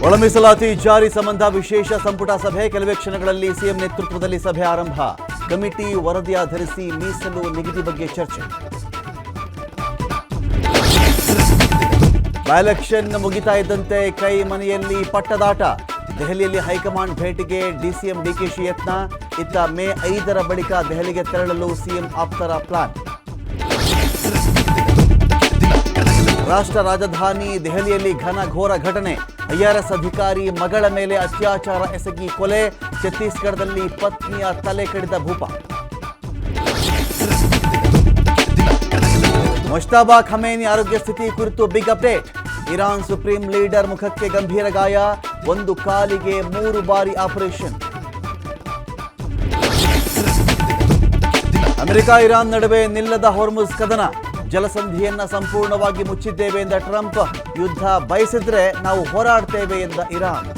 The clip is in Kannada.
ಒಳ ಮೀಸಲಾತಿ ಜಾರಿ ಸಂಬಂಧ ವಿಶೇಷ ಸಂಪುಟ ಸಭೆ. ಕೆಲವೇ ಕ್ಷಣಗಳಲ್ಲಿ ಸಿಎಂ ನೇತೃತ್ವದಲ್ಲಿ ಸಭೆ ಆರಂಭ. ಕಮಿಟಿ ವರದಿ ಆಧರಿಸಿ ಮೀಸಲು ನಿಗದಿ ಬಗ್ಗೆ ಚರ್ಚೆ. ಬೈ-ಎಲೆಕ್ಷನ್ ಮುಗಿತಾ ಇದ್ದಂತೆ ಕೈ ಮನೆಯಲ್ಲಿ ಪಟ್ಟದಾಟ. ದೆಹಲಿಯಲ್ಲಿ ಹೈಕಮಾಂಡ್ ಭೇಟಿಗೆ ಡಿಸಿಎಂ ಡಿಕೆಶಿ ಯತ್ನ. ಇತ್ತ ಮೇ 5ರ ಬಳಿಕ ದೆಹಲಿಗೆ ತೆರಳಲು ಸಿಎಂ ಆಪ್ತರ ಪ್ಲಾನ್. ರಾಷ್ಟ್ರ ರಾಜಧಾನಿ ದೆಹಲಿಯಲ್ಲಿ ಘನಘೋರ ಘಟನೆ. ಐಆರ್ಎಸ್ ಅಧಿಕಾರಿ ಮಗಳ ಮೇಲೆ ಅತ್ಯಾಚಾರ ಎಸಗಿ ಕೊಲೆ. ಛತ್ತೀಸ್ಗಢದಲ್ಲಿ ಪತ್ನಿಯ ತಲೆ ಕಡಿದ ಭೂಪ. ಮುಜ್ತಬಾ ಖಮೇನಿ ಆರೋಗ್ಯ ಸ್ಥಿತಿ ಕುರಿತು big update. Iran supreme leader ಮುಖಕ್ಕೆ ಗಂಭೀರ ಗಾಯ. ಒಂದು ಕಾಲಿಗೆ 3 ಬಾರಿ ಆಪರೇಷನ್. ಅಮೆರಿಕ ಇರಾನ್ ನಡುವೆ ನಿಲ್ಲದ ಹೊರ್ಮುಜ್ ಕದನ. ಜಲಸಂಧಿಯನ್ನ ಸಂಪೂರ್ಣವಾಗಿ ಮುಚ್ಚಿದ್ದೇವೆ ಎಂದ ಟ್ರಂಪ್. ಯುದ್ಧ ಬಯಸಿದ್ರೆ ನಾವು ಹೋರಾಡ್ತೇವೆ ಎಂದ ಇರಾನ್.